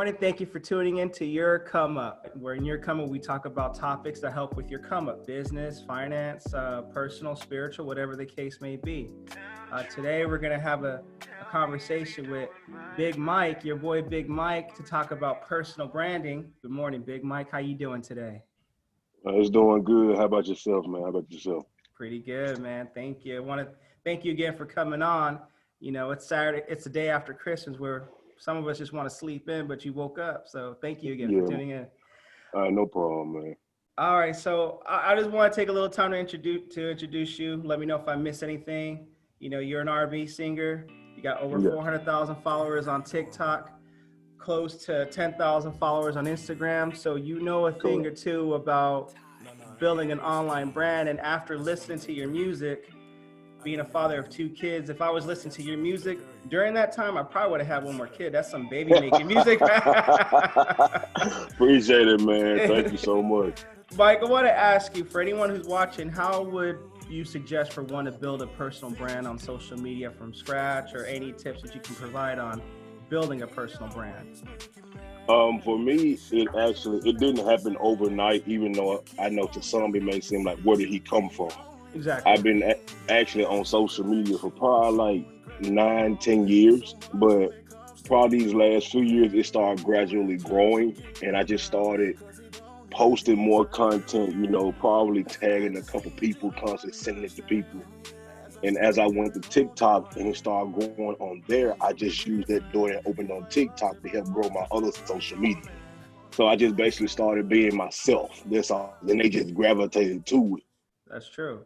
morning. Thank you for tuning in to Your Come Up. Where in Your Come Up, we talk about topics that help with your come up, business, finance, personal, spiritual, whatever the case may be. Today, we're going to have a conversation with BigMike, your boy BigMike, to talk about personal branding. Good morning, BigMike. How you doing today? It's doing good. How about yourself, man? How about yourself? Pretty good, man. Thank you. I want to thank you again for coming on. You know, it's Saturday. It's the day after Christmas where some of us just want to sleep in, but you woke up. So thank you again for tuning in. No problem, man. All right. So I just want to take a little time to introduce you. Let me know if I miss anything. You know, you're an R&B singer. You got over 400,000 followers on TikTok, close to 10,000 followers on Instagram. So you know a thing or two about building an online brand. And after listening to your music, being a father of 2 kids, if I was listening to your music during that time, I probably would have had one more kid. That's some baby making music. Appreciate it, man. Thank you so much. Mike, I want to ask you, for anyone who's watching, how would you suggest for one to build a personal brand on social media from scratch, or any tips that you can provide on building a personal brand? For me, it didn't happen overnight, even though I know to some it may seem like, where did he come from? Exactly. I've been actually on social media for probably like 9-10 years, but probably these last few years, it started gradually growing, and I just started posting more content, you know, probably tagging a couple people, constantly sending it to people. And as I went to TikTok and it started growing on there, I just used that door that opened on TikTok to help grow my other social media. So I just basically started being myself. That's all. Then they just gravitated to it. That's true.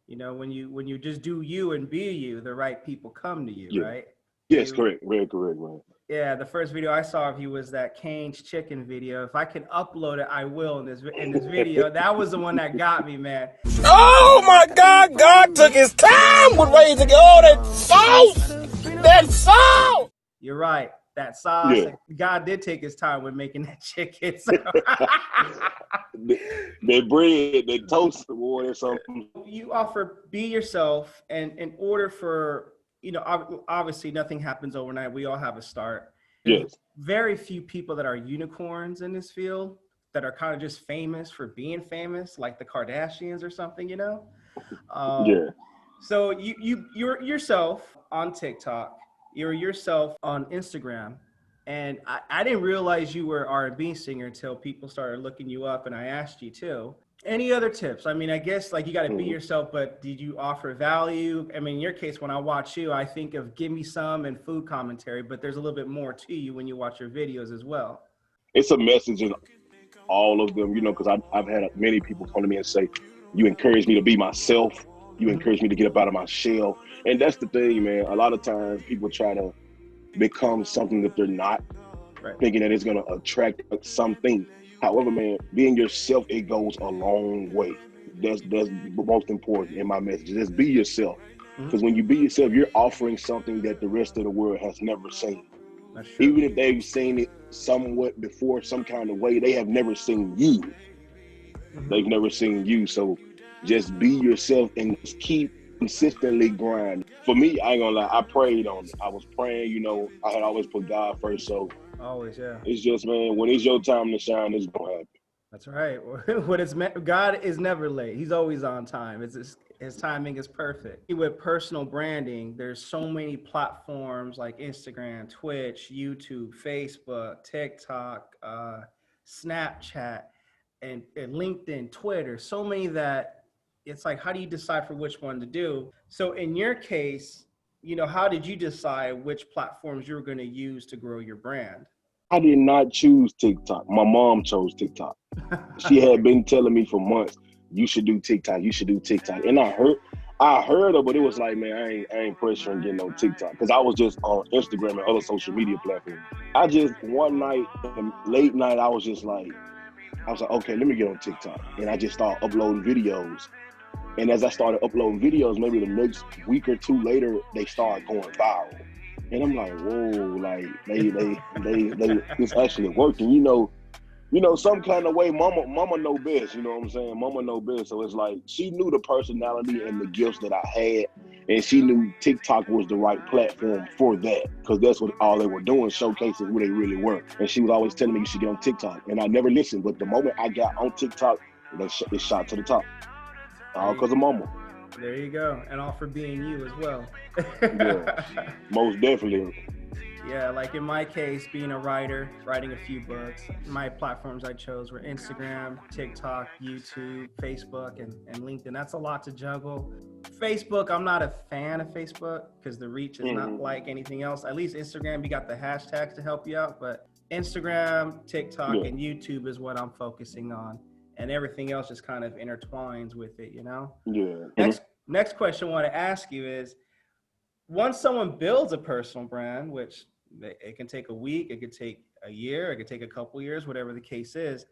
You know, when you just do you and be you, the right people come to you, right? Yes, correct. Very correct, man. Yeah, the first video I saw of you was that Cane's chicken video. If I can upload it, I will in this video. That was the one that got me, man. Oh my God, God took his time with raising all that sauce. That sauce. You're right. That sauce. Yeah. God did take his time with making that chicken. So. That bread, that toast, or something. You offer be yourself, and in order for, you know, obviously nothing happens overnight. We all have a start. Yes. Very few people that are unicorns in this field that are kind of just famous for being famous, like the Kardashians or something, you know? So you're yourself on TikTok. You're yourself on Instagram. And I didn't realize you were an R&B singer until people started looking you up, and I asked you too. Any other tips? I mean, I guess like you got to be yourself, but did you offer value? I mean, in your case, when I watch you, I think of Give Me Some and food commentary, but there's a little bit more to you when you watch your videos as well. It's a message in all of them, you know, because I've had many people come to me and say, you encourage me to be myself. You encourage me to get up out of my shell. And that's the thing, man. A lot of times people try to become something that they're not, thinking that it's going to attract something. However, man, being yourself, it goes a long way. That's the most important in my message. Just be yourself. Because when you be yourself, you're offering something that the rest of the world has never seen. Even if they've seen it somewhat before, some kind of way, they have never seen you. They've never seen you. So just be yourself and just keep consistently grinding. For me, I ain't gonna lie, I prayed on it. I was praying, you know, I had always put God first. So always, yeah. It's just, man, when it's your time to shine, it's gonna happen. That's right. What it's meant, God is never late. He's always on time. His timing is perfect. With personal branding, there's so many platforms like Instagram, Twitch, YouTube, Facebook, TikTok, Snapchat, and LinkedIn, Twitter. So many that it's like, how do you decide for which one to do? So in your case, you know, how did you decide which platforms you were going to use to grow your brand? I did not choose TikTok. My mom chose TikTok. She had been telling me for months, you should do TikTok, you should do TikTok. And I heard her, but it was like, man, I ain't pressuring getting on TikTok, because I was just on Instagram and other social media platforms. I just, one night, late night, I was like, okay, let me get on TikTok. And I just started uploading videos. And as I started uploading videos, maybe the next week or two later, they started going viral. And I'm like, whoa, like they it's actually working, you know, some kind of way. Mama know best, you know what I'm saying? Mama know best. So it's like, she knew the personality and the gifts that I had, And she knew TikTok was the right platform for that, because that's what all they were doing, showcasing who they really were. And she was always telling me you should get on TikTok. And I never listened, but the moment I got on TikTok, it shot to the top. All because of mama. There you go. And all for being you as well. Yeah, most definitely. Yeah, like in my case, being a writer, writing a few books, my platforms I chose were Instagram, TikTok, YouTube, Facebook, and LinkedIn. That's a lot to juggle. Facebook, I'm not a fan of Facebook because the reach is not like anything else. At least Instagram, you got the hashtags to help you out, but Instagram, TikTok, and YouTube is what I'm focusing on. And everything else just kind of intertwines with it, you know? Yeah. Next question I want to ask you is, once someone builds a personal brand, which it can take a week, it could take a year, it could take a couple years, whatever the case is,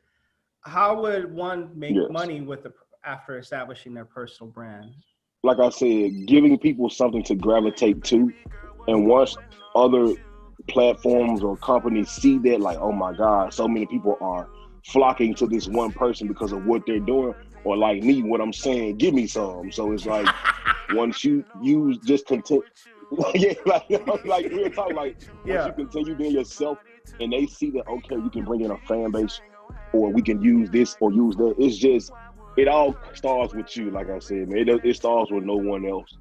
how would one make money after establishing their personal brand? Like I said, giving people something to gravitate to. And once other platforms or companies see that, like, oh my God, so many people are flocking to this one person because of what they're doing, or like me, what I'm saying, give me some. So it's like, once you use just content, like real talk, like once you continue being yourself and they see that, okay, you can bring in a fan base, or we can use this or use that. It's just, it all starts with you. Like I said, man, it starts with no one else.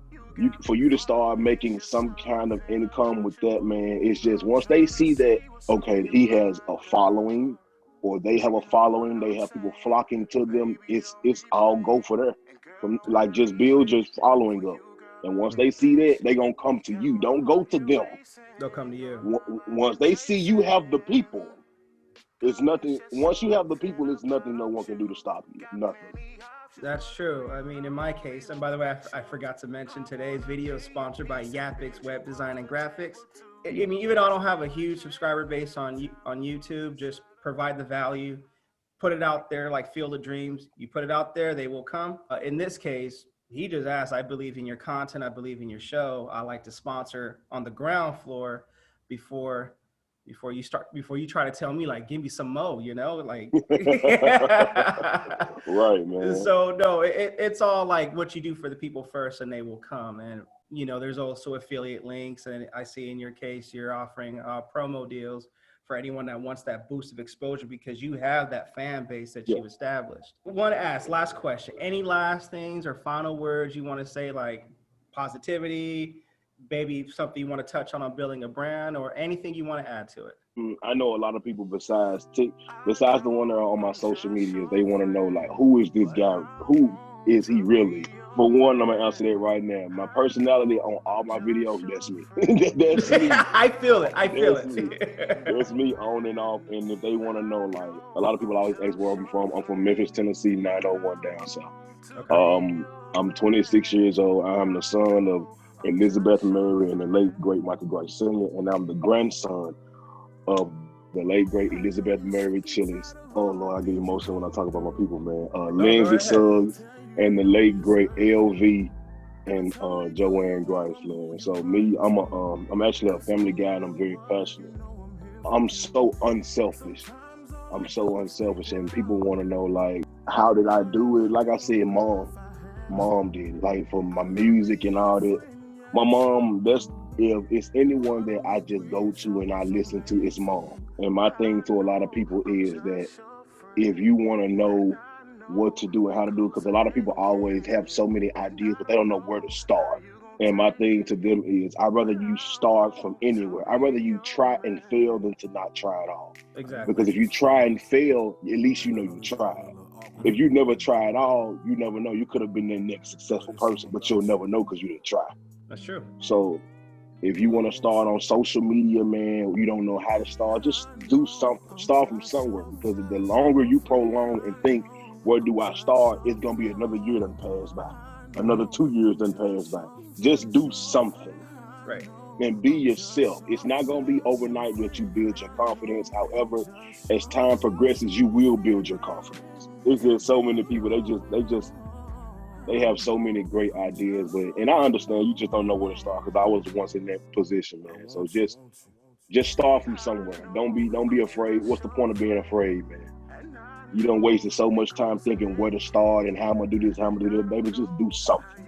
For you to start making some kind of income with that, man, it's just, once they see that, okay, he has a following, or they have a following, they have people flocking to them, it's all go for that. Like, just build your following up. And once they see that, they gonna come to you. Don't go to them. They'll come to you. Once they see you have the people, it's nothing. Once you have the people, it's nothing no one can do to stop you. Nothing. That's true. I mean, in my case, and by the way, I forgot to mention, today's video is sponsored by Yapix Web Design and Graphics. I mean, even though I don't have a huge subscriber base on YouTube, just provide the value, put it out there like Field of Dreams. You put it out there, they will come. In this case, he just asked, I believe in your content, I believe in your show. I like to sponsor on the ground floor before you try to tell me, like, give me some mo, you know, like. Right, man. So no, it's all like what you do for the people first, and they will come. And you know, there's also affiliate links, and I see in your case you're offering promo deals for anyone that wants that boost of exposure, because you have that fan base that you've established. I want to ask, last question, any last things or final words you want to say, like positivity, maybe something you want to touch on building a brand, or anything you want to add to it? I know a lot of people besides the one that are on my social media, they want to know, like, who is this guy? Who is he really? For one, I'm gonna answer that right now. My personality on all my videos, that's me. That's me. I feel it. That's me on and off. And if they want to know, like, a lot of people always ask where I'm from. I'm from Memphis, Tennessee, 901 down south. Okay. I'm 26 years old. I'm the son of Elizabeth Mary and the late great Michael Grice Sr., and I'm the grandson of the late great Elizabeth Mary Chili's. Oh Lord, I get emotional when I talk about my people, man. Lindsay Suggs and the late great LV and Joanne Grice, man. So me, I'm actually a family guy, and I'm very passionate. I'm so unselfish. And people want to know, like, how did I do it? Like I said, mom did it. Like, for my music and all that. My mom, if it's anyone that I just go to and I listen to, it's mom. And my thing to a lot of people is that if you want to know what to do and how to do it, because a lot of people always have so many ideas, but they don't know where to start. And my thing to them is, I'd rather you start from anywhere. I'd rather you try and fail than to not try at all. Exactly. Because if you try and fail, at least you know you tried. If you never try at all, you never know. You could have been the next successful person, but you'll never know because you didn't try. That's true. So if you want to start on social media, man, you don't know how to start, just do something. Start from somewhere, because the longer you prolong and think, where do I start, it's going to be another year that pass by. Another 2 years that pass by. Just do something. Right. And be yourself. It's not going to be overnight that you build your confidence. However, as time progresses, you will build your confidence. There's just so many people, they have so many great ideas, and I understand you just don't know where to start, because I was once in that position, man. So just start from somewhere. Don't be afraid. What's the point of being afraid, man? You done wasted so much time thinking where to start and how I'm gonna do this, how I'm gonna do that. Baby, just do something.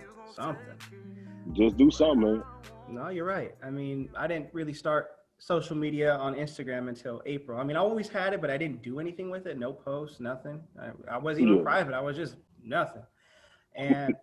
Just do something, man. No, you're right. I mean, I didn't really start social media on Instagram until April. I mean, I always had it, but I didn't do anything with it. No posts, nothing. I wasn't even private. I was just nothing. And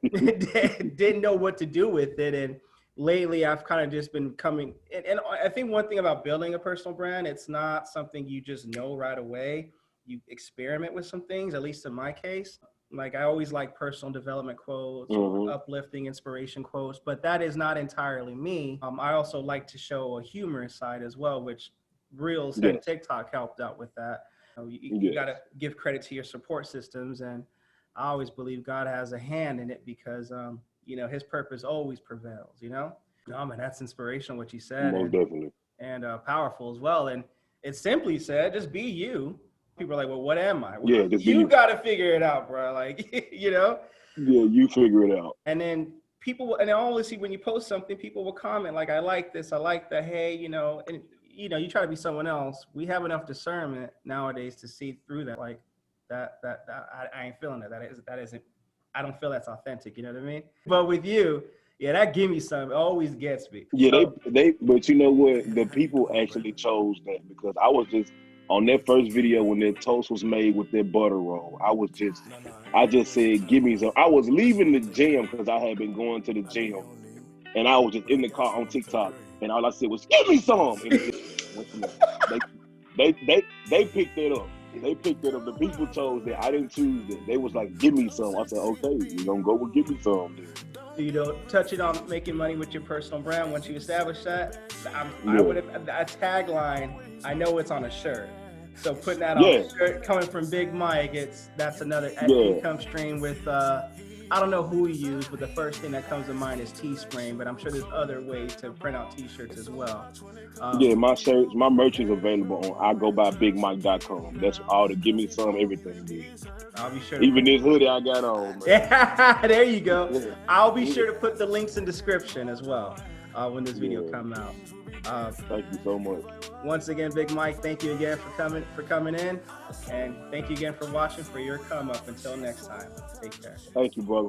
didn't know what to do with it. And lately I've kind of just been coming. And I think one thing about building a personal brand, it's not something you just know right away. You experiment with some things, at least in my case. Like I always like personal development quotes, uplifting inspiration quotes, but that is not entirely me. I also like to show a humorous side as well, which Reels and TikTok helped out with that. You got to give credit to your support systems. And I always believe God has a hand in it because, you know, his purpose always prevails, you know? Oh man, that's inspirational what you said. Most definitely. And powerful as well. And it simply said, just be you. People are like, well, what am I? Well, you got to figure it out, bro. Like, you know? Yeah, you figure it out. And then people, and I always see when you post something, people will comment like, I like this, I like that, hey, you know, and, you know, you try to be someone else. We have enough discernment nowadays to see through that. Like, that I ain't feeling that. That isn't, I don't feel that's authentic, you know what I mean? But with you, yeah, that give me some, always gets me. Yeah, so, but you know what? The people actually chose that because I was just, on that first video when that toast was made with that butter roll, I just said, give me some. I was leaving the gym because I had been going to the gym and I was just in the car on TikTok and all I said was, give me some. And they picked it up. They picked it up. The people chose that. I didn't choose it. They was like, give me some. I said, okay, we're going to go with give me some. So you know, touch it on making money with your personal brand. Once you establish that, I would have a tagline. I know it's on a shirt. So putting that on a shirt coming from BigMike, that's another income stream with, I don't know who you use, but the first thing that comes to mind is Teespring, but I'm sure there's other ways to print out t-shirts as well. My shirts, my merch is available on IGoByBigMike.com. That's all to give me some everything. Dude. I'll be sure. Even this hoodie I got on. Man. Yeah, there you go. Yeah. I'll be sure to put the links in description as well when this video comes out. Thank you so much. Once again, BigMike, thank you again for coming in, and thank you again for watching for your come up. Until next time, take care. Thank you, brother.